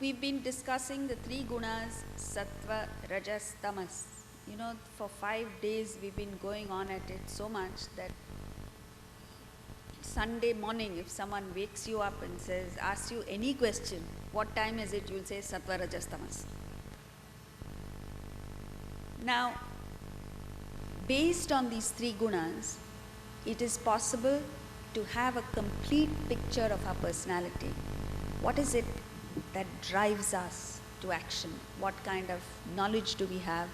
We've been discussing the three gunas, sattva, rajas, tamas. You know, for 5 days we've been going on at it so much that Sunday morning, if someone wakes you up and says, asks you any question, what time is it? You'll say sattva, rajas, tamas. Now, based on these three gunas, it is possible to have a complete picture of our personality. What is it that drives us to action? What kind of knowledge do we have?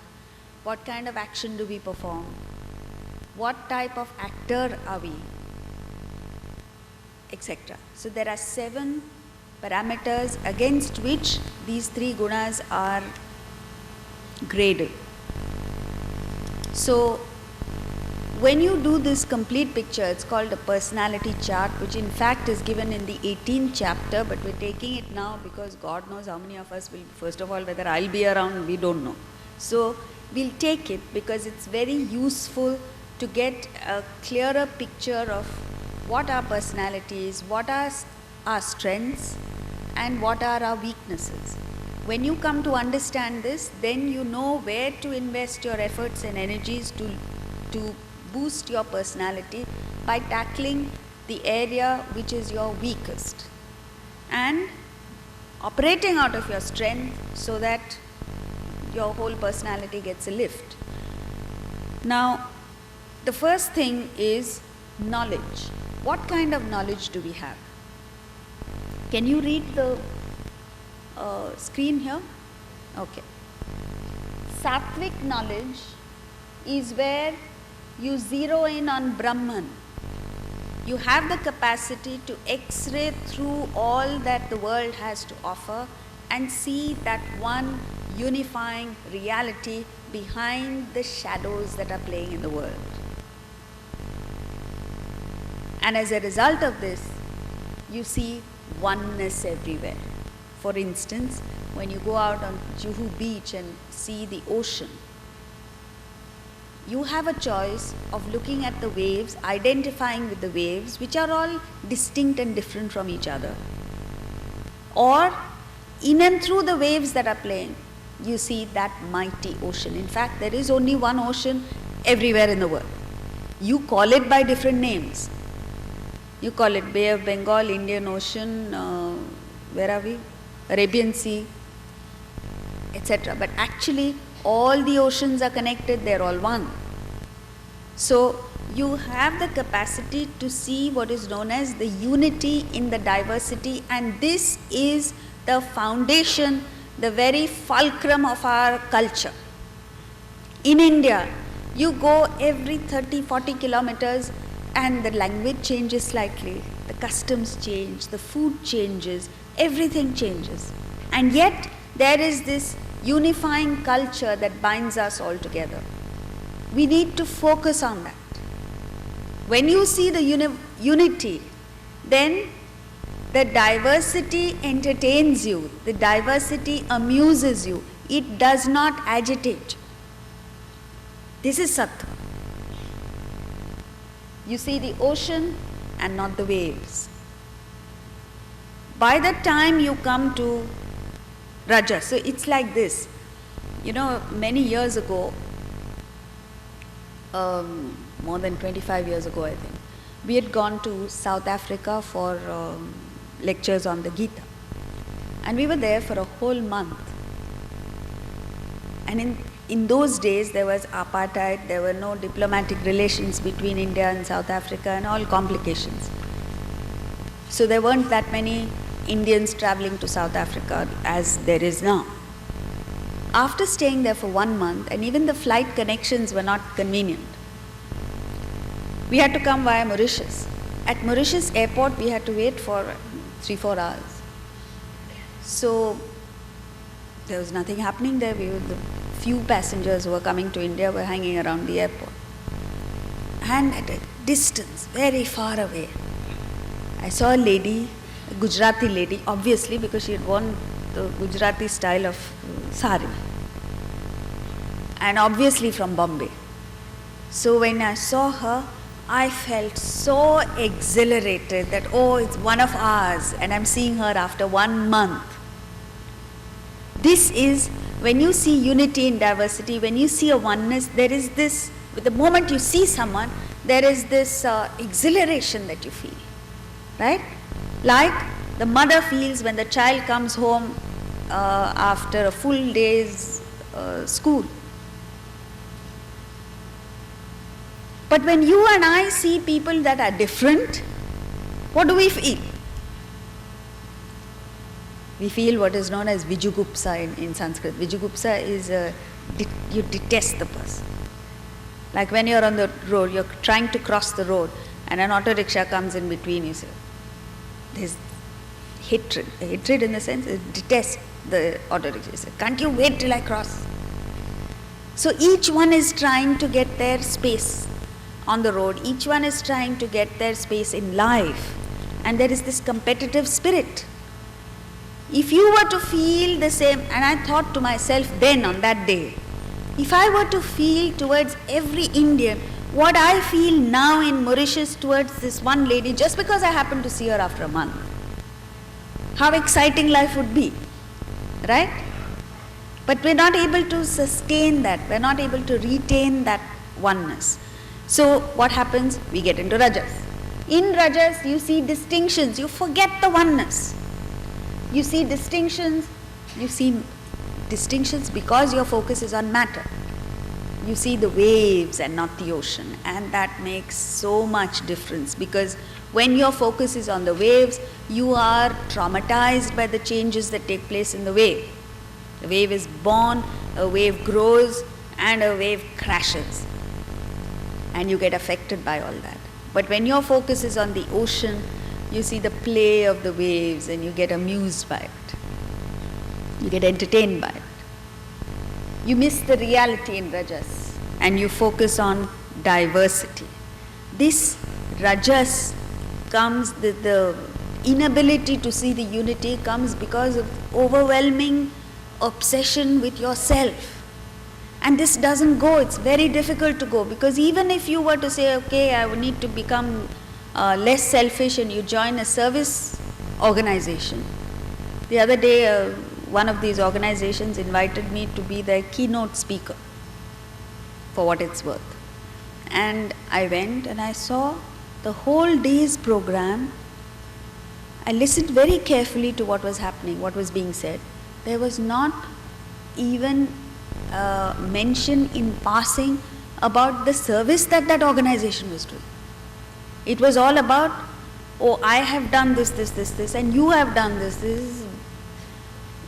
What kind of action do we perform? What type of actor are we? Etc. So there are 7 parameters against which these three gunas are graded. So when you do this complete picture, it's called a personality chart, which in fact is given in the 18th chapter, but we're taking it now because God knows how many of us will, first of all, whether I'll be around, we don't know. So we'll take it because it's very useful to get a clearer picture of what our personality is, what are our strengths, and what are our weaknesses. When you come to understand this, then you know where to invest your efforts and energies to boost your personality by tackling the area which is your weakest and operating out of your strength so that your whole personality gets a lift. Now, the first thing is knowledge. What kind of knowledge do we have? Can you read the screen here? Okay. Sattvic knowledge is where you zero in on Brahman. You have the capacity to X-ray through all that the world has to offer and see that one unifying reality behind the shadows that are playing in the world. And as a result of this, you see oneness everywhere. For instance, when you go out on Juhu beach and see the ocean, you have a choice of looking at the waves, identifying with the waves, which are all distinct and different from each other. Or in and through the waves that are playing, you see that mighty ocean. In fact, there is only one ocean everywhere in the world. You call it by different names. You call it Bay of Bengal, Indian Ocean, where are we? Arabian Sea, etc. But actually, all the oceans are connected, they're all one. So you have the capacity to see what is known as the unity in the diversity, and this is the foundation, the very fulcrum of our culture. In India, you go every 30-40 kilometers and the language changes slightly, the customs change, the food changes, everything changes. And yet there is this unifying culture that binds us all together. We need to focus on that. When you see the unity, then the diversity entertains you, the diversity amuses you, it does not agitate. This is sattva. You see the ocean and not the waves. By the time you come to Rajas, so it's like this. You know, many years ago, more than 25 years ago I think, we had gone to South Africa for lectures on the Gita. And we were there for a whole month. And in those days there was apartheid, there were no diplomatic relations between India and South Africa and all complications. So there weren't that many Indians traveling to South Africa as there is now. After staying there for 1 month, and even the flight connections were not convenient, we had to come via Mauritius. At Mauritius airport we had to wait for 3-4 hours. So there was nothing happening there. The few passengers who were coming to India were hanging around the airport. And at a distance, very far away, I saw a lady, a Gujarati lady, obviously because she had worn the Gujarati style of sari, and obviously from Bombay. So when I saw her, I felt so exhilarated that, oh, it's one of ours, and I'm seeing her after 1 month. This is, when you see unity in diversity, when you see a oneness, there is this, the moment you see someone, there is this exhilaration that you feel, right? Like the mother feels when the child comes home after a full day's school. But when you and I see people that are different, what do we feel? We feel what is known as Vijugupsa in Sanskrit. Vijugupsa is you detest the person. Like when you're on the road, you're trying to cross the road and an auto rickshaw comes in between, you say, there's hatred. Hatred in the sense, detest the auto rickshaw. You say, can't you wait till I cross? So each one is trying to get their space on the road. Each one is trying to get their space in life. And there is this competitive spirit. If you were to feel the same, and I thought to myself then on that day, if I were to feel towards every Indian what I feel now in Mauritius towards this one lady, just because I happened to see her after a month, how exciting life would be, right? But we're not able to sustain that, we're not able to retain that oneness. So what happens? We get into Rajas. In Rajas, you see distinctions, you forget the oneness. You see distinctions because your focus is on matter. You see the waves and not the ocean, and that makes so much difference, because when your focus is on the waves, you are traumatized by the changes that take place in the wave. The wave is born, a wave grows, and a wave crashes, and you get affected by all that. But when your focus is on the ocean, you see the play of the waves and you get amused by it. You get entertained by it. You miss the reality in Rajas and you focus on diversity. This Rajas comes, the inability to see the unity comes because of overwhelming obsession with yourself. And this doesn't go, it's very difficult to go, because even if you were to say, okay, I would need to become less selfish, and you join a service organization. The other day, one of these organizations invited me to be their keynote speaker, for what it's worth. And I went and I saw the whole day's program. I listened very carefully to what was happening, what was being said. There was not even mention in passing about the service that organization was doing. It was all about, oh, I have done this, and you have done this.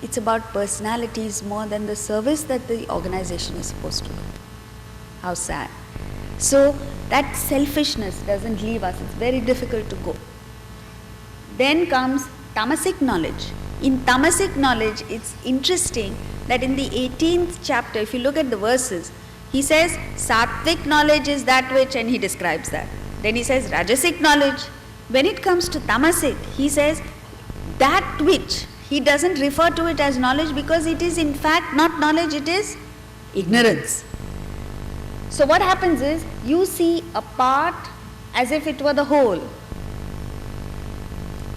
It's about personalities more than the service that the organization is supposed to do. How sad. So that selfishness doesn't leave us. It's very difficult to go. Then comes tamasic knowledge. In tamasic knowledge, it's interesting that in the 18th chapter, if you look at the verses, he says, sattvic knowledge is that which, and he describes that. Then he says, rajasic knowledge. When it comes to tamasic, he says, that which, he doesn't refer to it as knowledge, because it is in fact not knowledge, it is ignorance. So what happens is, you see a part as if it were the whole.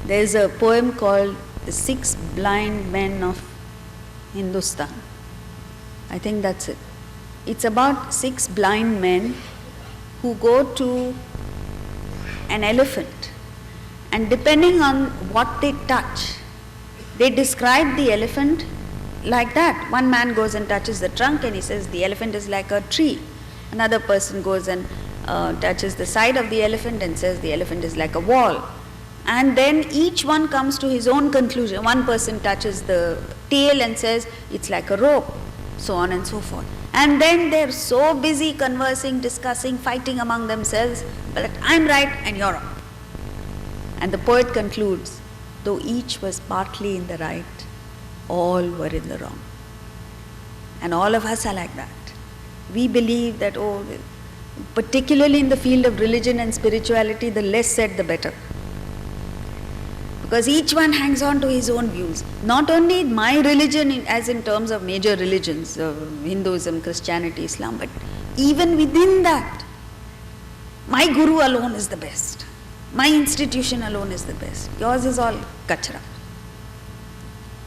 There's a poem called The Six Blind Men of Hindustan. I think that's it. It's about 6 blind men who go to an elephant, and depending on what they touch, they describe the elephant like that. One man goes and touches the trunk and he says the elephant is like a tree. Another person goes and touches the side of the elephant and says the elephant is like a wall. And then each one comes to his own conclusion. One person touches the tail and says it's like a rope, so on and so forth. And then they're so busy conversing, discussing, fighting among themselves, but I'm right and you're wrong. And the poet concludes, though each was partly in the right, all were in the wrong. And all of us are like that. We believe that, particularly in the field of religion and spirituality, the less said the better. Because each one hangs on to his own views. Not only my religion as in terms of major religions, Hinduism, Christianity, Islam, but even within that, my guru alone is the best. My institution alone is the best. Yours is all kachra.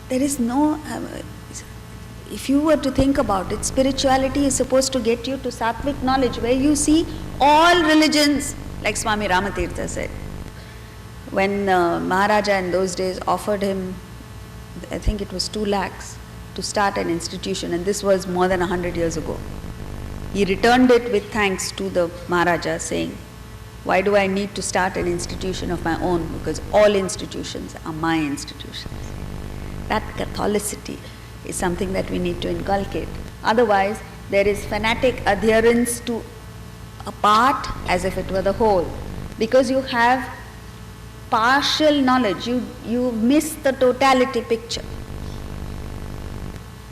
There is no, if you were to think about it, spirituality is supposed to get you to sattvic knowledge, where you see all religions, like Swami Ramatirtha said. When Maharaja in those days offered him, I think it was 2 lakhs to start an institution, and this was more than 100 years ago. He returned it with thanks to the Maharaja, saying, why do I need to start an institution of my own? Because all institutions are my institutions. That Catholicity is something that we need to inculcate. Otherwise, there is fanatic adherence to a part as if it were the whole. Because you have partial knowledge, you miss the totality picture.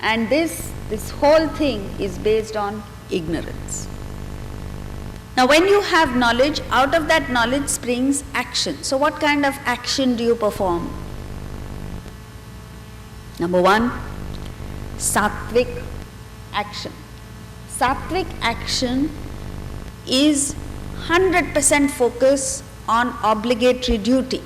And this whole thing is based on ignorance. Now when you have knowledge, out of that knowledge springs action. So what kind of action do you perform? Number 1, sattvic action. Sattvic action is 100% focus on obligatory duty.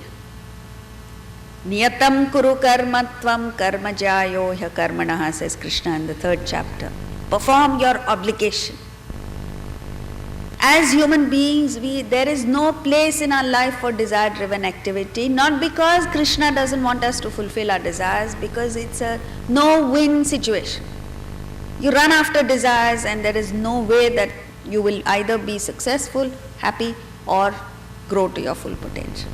Niyatam kuru karmatvam karmajayo hya karmanaha, says Krishna in the 3rd chapter. Perform your obligation. As human beings, there is no place in our life for desire-driven activity, not because Krishna doesn't want us to fulfill our desires, because it's a no-win situation. You run after desires and there is no way that you will either be successful, happy, or grow to your full potential.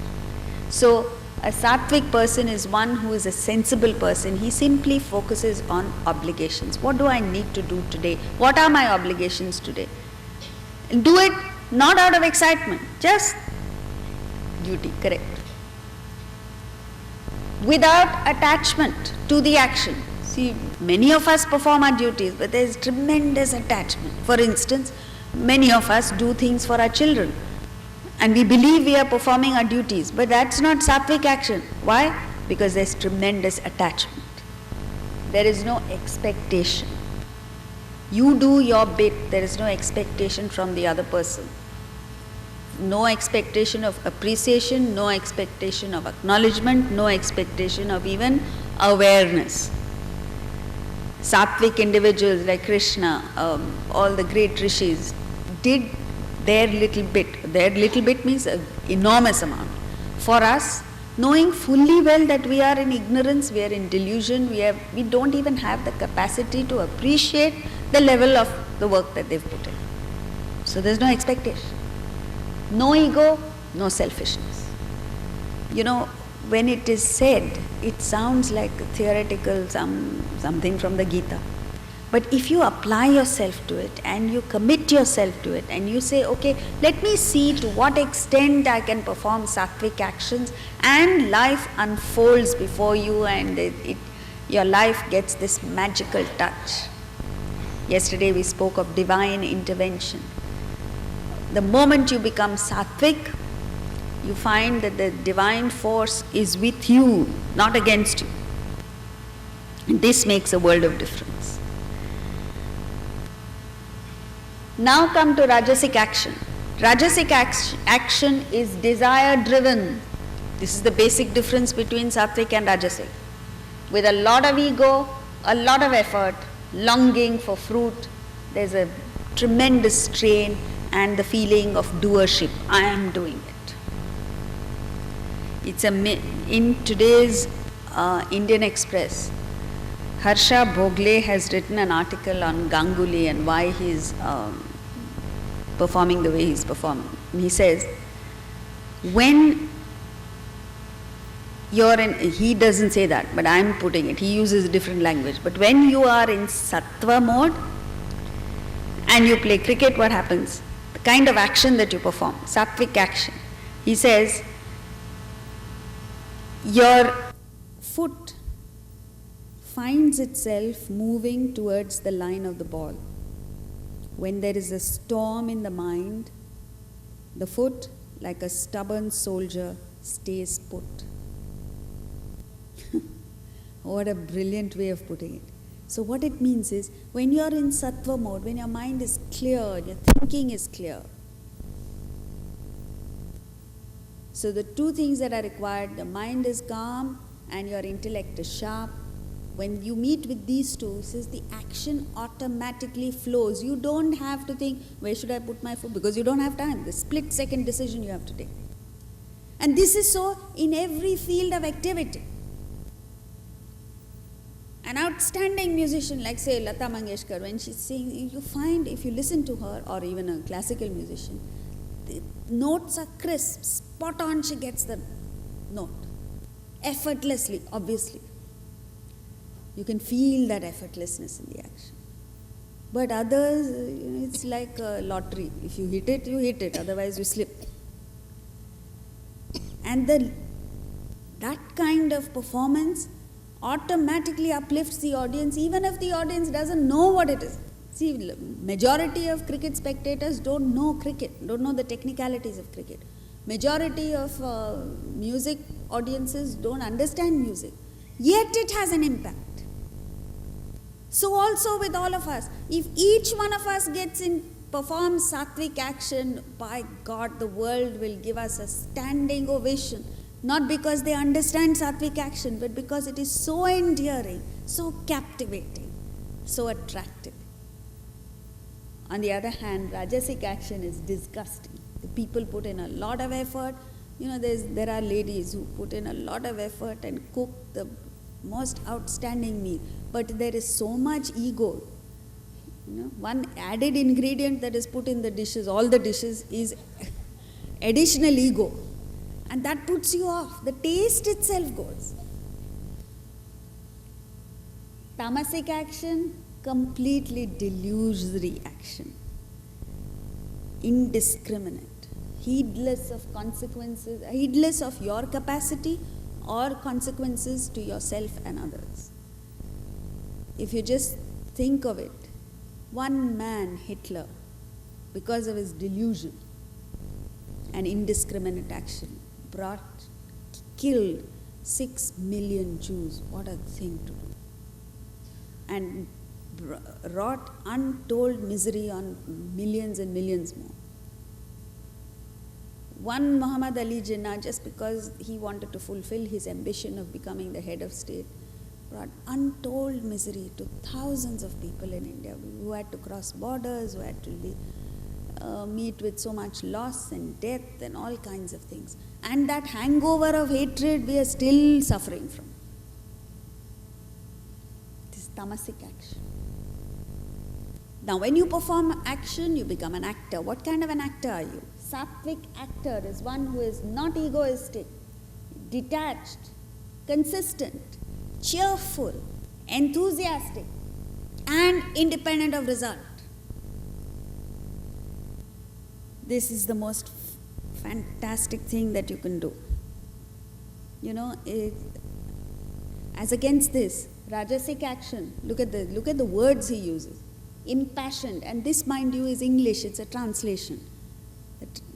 So, a sattvic person is one who is a sensible person. He simply focuses on obligations. What do I need to do today? What are my obligations today? Do it not out of excitement, just duty, correct. Without attachment to the action. See, many of us perform our duties, but there is tremendous attachment. For instance, many of us do things for our children, and we believe we are performing our duties, but that's not sattvic action. Why? Because there's tremendous attachment. There is no expectation. You do your bit, there is no expectation from the other person. No expectation of appreciation, no expectation of acknowledgement, no expectation of even awareness. Sattvic individuals like Krishna, all the great rishis, did their little bit. Their little bit means an enormous amount. For us, knowing fully well that we are in ignorance, we are in delusion, we don't even have the capacity to appreciate the level of the work that they've put in. So there's no expectation. No ego, no selfishness. You know, when it is said, it sounds like theoretical, something from the Gita. But if you apply yourself to it and you commit yourself to it and you say, okay, let me see to what extent I can perform sattvic actions, and life unfolds before you and your life gets this magical touch. Yesterday we spoke of divine intervention. The moment you become sattvic, you find that the divine force is with you, not against you. And this makes a world of difference. Now come to Rajasic action. Rajasic action is desire-driven. This is the basic difference between Sattvic and Rajasic. With a lot of ego, a lot of effort, longing for fruit, there's a tremendous strain and the feeling of doership. I am doing it. In today's Indian Express, Harsha Bhogle has written an article on Ganguly and why he's performing the way he's performing. And he says, when you're in, he doesn't say that, but I'm putting it, he uses a different language. But when you are in sattva mode and you play cricket, what happens? The kind of action that you perform, sattvic action. He says, your foot finds itself moving towards the line of the ball. When there is a storm in the mind, the foot, like a stubborn soldier, stays put. What a brilliant way of putting it. So what it means is, when you are in sattva mode, when your mind is clear, your thinking is clear. So the two things that are required, the mind is calm and your intellect is sharp. when you meet with these two, says the action automatically flows. You don't have to think, where should I put my foot? Because you don't have time. The split-second decision you have to take. And this is so in every field of activity. An outstanding musician like, say, Lata Mangeshkar, when she's singing, you find, if you listen to her, or even a classical musician, the notes are crisp, spot on, she gets the note. Effortlessly, obviously. You can feel that effortlessness in the action. But others, it's like a lottery. If you hit it, you hit it. Otherwise, you slip. And that kind of performance automatically uplifts the audience, even if the audience doesn't know what it is. See, majority of cricket spectators don't know cricket, don't know the technicalities of cricket. Majority of music audiences don't understand music. Yet it has an impact. So also with all of us, if each one of us performs sattvic action, by God, the world will give us a standing ovation. Not because they understand sattvic action, but because it is so endearing, so captivating, so attractive. On the other hand, rajasic action is disgusting. The people put in a lot of effort. There are ladies who put in a lot of effort and cook the most outstanding meal. But there is so much ego. One added ingredient that is put in the dishes, all the dishes, is additional ego. And that puts you off. The taste itself goes. Tamasic action, completely delusory action. Indiscriminate. Heedless of consequences, heedless of your capacity or consequences to yourself and others. If you just think of it, one man, Hitler, because of his delusion and indiscriminate action, killed 6 million Jews. What a thing to do. And wrought untold misery on millions and millions more. One Muhammad Ali Jinnah, just because he wanted to fulfill his ambition of becoming the head of state, brought untold misery to thousands of people in India who had to cross borders, who had to meet with so much loss and death and all kinds of things. And that hangover of hatred we are still suffering from. This is tamasic action. Now when you perform action, you become an actor. What kind of an actor are you? Sattvic actor is one who is not egoistic, detached, consistent, cheerful, enthusiastic, and independent of result. This is the most fantastic thing that you can do. As against this, rajasic action, look at the words he uses. Impassioned, and this, mind you, is English, it's a translation.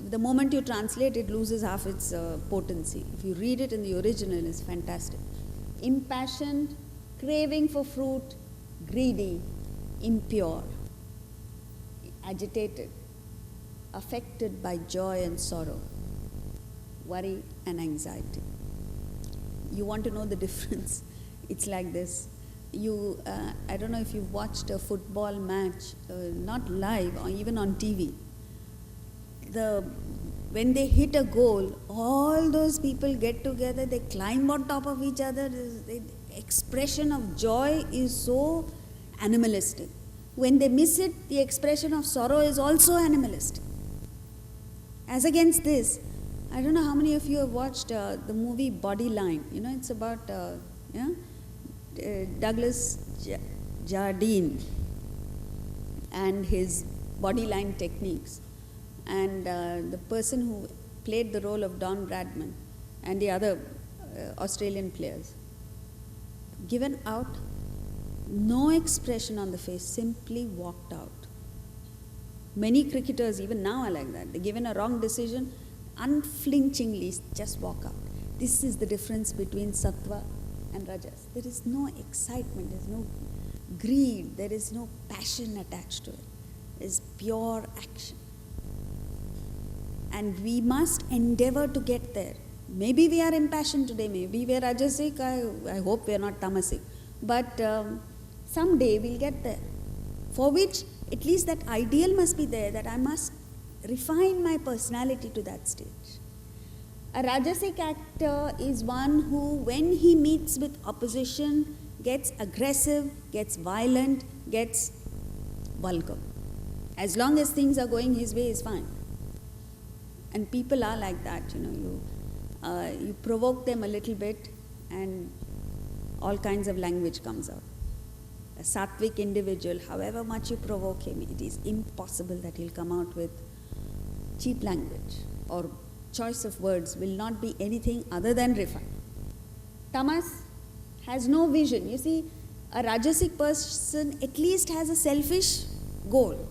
The moment you translate, it loses half its potency. If you read it in the original, it's fantastic. Impassioned, craving for fruit, greedy, impure, agitated, affected by joy and sorrow, worry and anxiety. You want to know the difference? It's like this. I don't know if you've watched a football match, not live or even on TV. When they hit a goal, all those people get together, they climb on top of each other. The expression of joy is so animalistic. When they miss it, the expression of sorrow is also animalistic. As against this, I don't know how many of you have watched the movie Bodyline. It's about Douglas Jardine and his bodyline techniques. And the person who played the role of Don Bradman and the other Australian players, given out, no expression on the face, simply walked out. Many cricketers, even now, are like that. They're given a wrong decision, unflinchingly just walk out. This is the difference between sattva and rajas. There is no excitement, there is no greed, there is no passion attached to it. It is pure action. And we must endeavor to get there. Maybe we are impassioned today, maybe we are rajasic, I hope we are not tamasic. But someday we'll get there. For which, at least that ideal must be there, that I must refine my personality to that stage. A Rajasic actor is one who, when he meets with opposition, gets aggressive, gets violent, gets vulgar. As long as things are going his way, is fine. And people are like that, you provoke them a little bit and all kinds of language comes out. A sattvic individual, however much you provoke him, it is impossible that he'll come out with cheap language, or choice of words will not be anything other than refined. Tamas has no vision. You see, a Rajasic person at least has a selfish goal.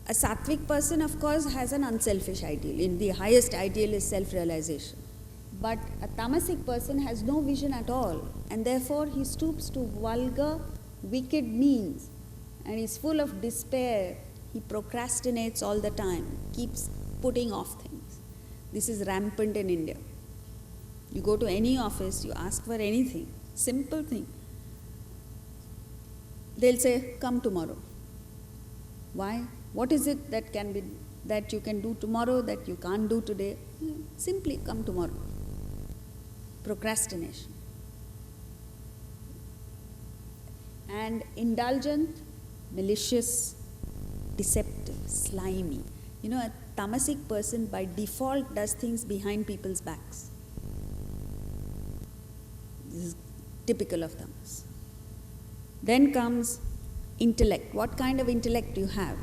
A sattvic person, of course, has an unselfish ideal. In the highest ideal is self-realization. But a tamasic person has no vision at all, and therefore he stoops to vulgar, wicked means, and is full of despair. He procrastinates all the time, keeps putting off things. This is rampant in India. You go to any office, you ask for anything, simple thing. They'll say, come tomorrow. Why? What is it that you can do tomorrow that you can't do today? Simply come tomorrow. Procrastination. And indulgent, malicious, deceptive, slimy. A tamasic person by default does things behind people's backs. This is typical of tamas. Then comes intellect. What kind of intellect do you have?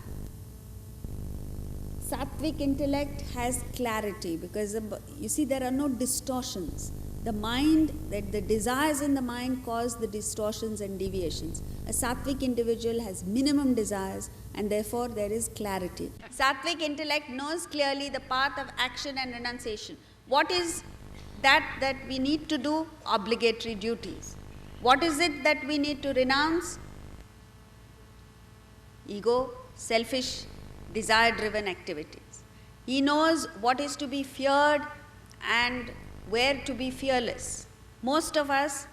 Sattvic intellect has clarity, because you see, there are no distortions. The desires in the mind cause the distortions and deviations. A sattvic individual has minimum desires, and therefore there is clarity. Sattvic intellect knows clearly the path of action and renunciation. What is that we need to do? Obligatory duties. What is it that we need to renounce? Ego, selfish, desire-driven activities. He knows what is to be feared and where to be fearless. Most of us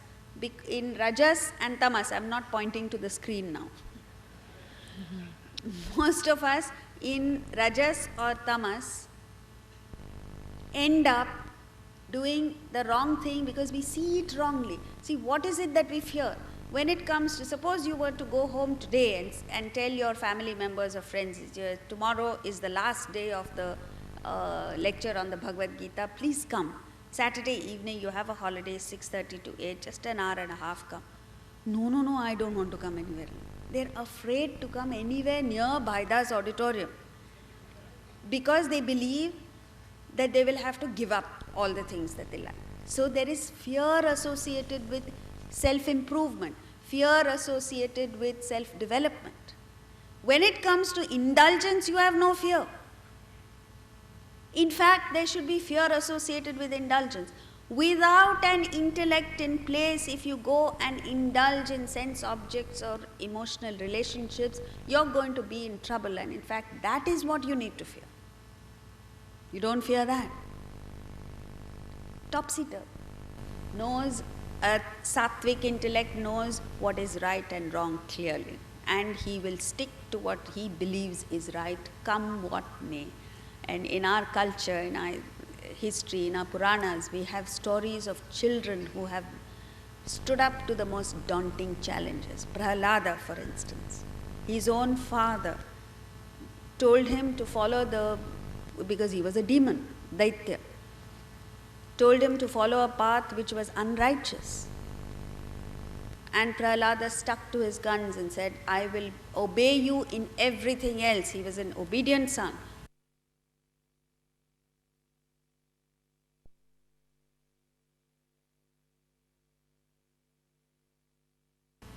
in Rajas and Tamas, I'm not pointing to the screen now. Most of us in Rajas or Tamas end up doing the wrong thing because we see it wrongly. See, what is it that we fear? When it comes to, suppose you were to go home today and tell your family members or friends, tomorrow is the last day of the lecture on the Bhagavad Gita, please come. Saturday evening you have a holiday, 6:30 to 8, just an hour and a half, come. No, I don't want to come anywhere. They're afraid to come anywhere near Bhaida's auditorium because they believe that they will have to give up all the things that they like. So there is fear associated with self-improvement, fear associated with self-development. When it comes to indulgence, you have no fear. In fact, there should be fear associated with indulgence. Without an intellect in place, if you go and indulge in sense objects or emotional relationships, you're going to be in trouble. And in fact, that is what you need to fear. You don't fear that. Topsy-turvy. A sattvic intellect knows what is right and wrong clearly, and he will stick to what he believes is right, come what may. And in our culture, in our history, in our Puranas, we have stories of children who have stood up to the most daunting challenges. Prahlada, for instance, his own father told him to follow because he was a demon, Daitya, told him to follow a path which was unrighteous. And Prahlada stuck to his guns and said, I will obey you in everything else. He was an obedient son.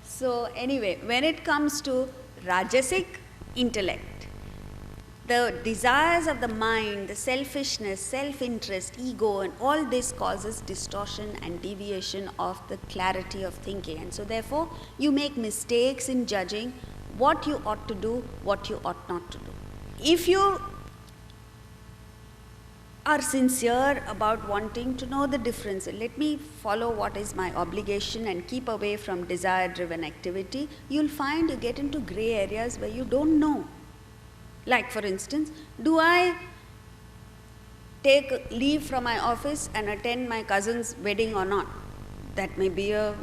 So anyway, when it comes to Rajasic intellect, the desires of the mind, the selfishness, self-interest, ego, and all this causes distortion and deviation of the clarity of thinking. And so therefore, you make mistakes in judging what you ought to do, what you ought not to do. If you are sincere about wanting to know the difference. Let me follow what is my obligation and keep away from desire-driven activity. You'll find you get into gray areas where you don't know. Like for instance, do I take leave from my office and attend my cousin's wedding or not? That may be a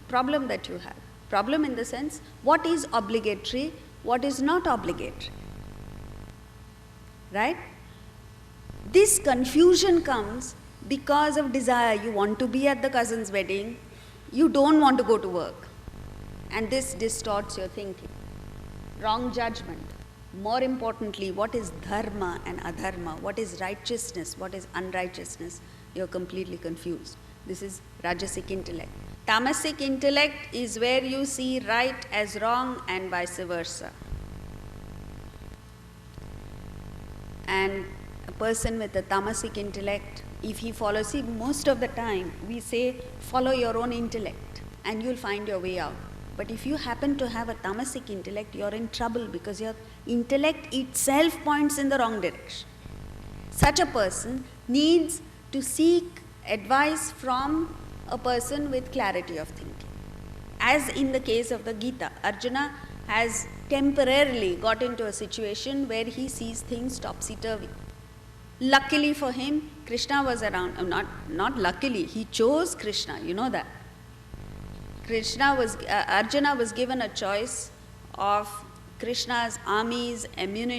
problem that you have. Problem in the sense, what is obligatory, what is not obligatory, right? This confusion comes because of desire. You want to be at the cousin's wedding, you don't want to go to work, and this distorts your thinking. Wrong judgment. More importantly, what is dharma and adharma? What is righteousness? What is unrighteousness? You're completely confused. This is rajasic intellect. Tamasic intellect is where you see right as wrong and vice versa. And a person with a tamasic intellect, if he follows, see, most of the time we say follow your own intellect and you'll find your way out. But if you happen to have a tamasic intellect, you're in trouble because your intellect itself points in the wrong direction. Such a person needs to seek advice from a person with clarity of thinking. As in the case of the Gita, Arjuna has temporarily got into a situation where he sees things topsy-turvy. Luckily for him, Krishna was around. Not luckily, he chose Krishna, you know that. Arjuna was given a choice of Krishna's armies, ammunition,